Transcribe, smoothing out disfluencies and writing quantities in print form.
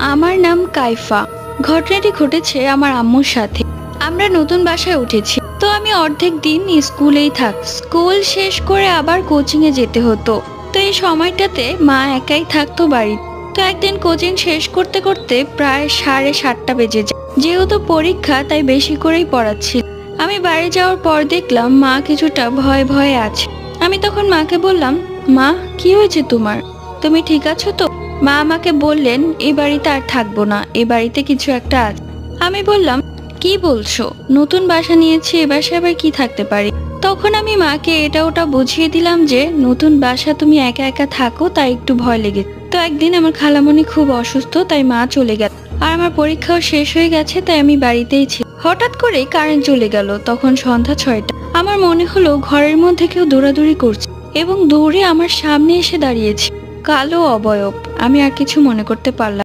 আমার নাম কাইফা। ঘটনাটি ঘটেছে আমার আম্মুর সাথে। আমরা নতুন বাসায় উঠেছি, তো আমি অর্ধেক দিন স্কুলেই স্কুল শেষ করে আবার কোচিং এ যেতে হতো। তো এই সময়টাতে মা একাই থাকতো বাড়ি। তো একদিন কোচিং শেষ করতে করতে প্রায় 7:30 বেজে যায়। যেহেতু পরীক্ষা তাই বেশি করেই পড়াচ্ছি। আমি বাড়ি যাওয়ার পর দেখলাম মা কিছুটা ভয়ে ভয়ে আছে। আমি তখন মাকে বললাম, মা, কি হয়েছে তোমার? তুমি ঠিক আছো তো? মা আমাকে বললেন, এই বাড়িতে আর থাকবো না, এই বাড়িতে কিছু একটা আছে। আমি বললাম, কি বলছো? নতুন বাসা নিয়েছি, এ বাসায় আবার কি থাকতে পারি? তখন আমি মাকে এটা ওটা বুঝিয়ে দিলাম যে নতুন বাসা, তুমি একা একা থাকো, তাই একটু ভয় লেগেছে। তো একদিন আমার খালামণি খুব অসুস্থ, তাই মা চলে গেল। আর আমার পরীক্ষাও শেষ হয়ে গেছে, তাই আমি বাড়িতেই ছিলাম। হঠাৎ করে কারেন্ট চলে গেল। তখন সন্ধ্যা 6টা। আমার মনে হলো ঘরের মধ্যে কেউ দৌড়াদৌড়ি করছে এবং দৌড়ে আমার সামনে এসে দাঁড়িয়েছে কালো অবয়ব। আমি আর কিছু মনে করতে পারলাম।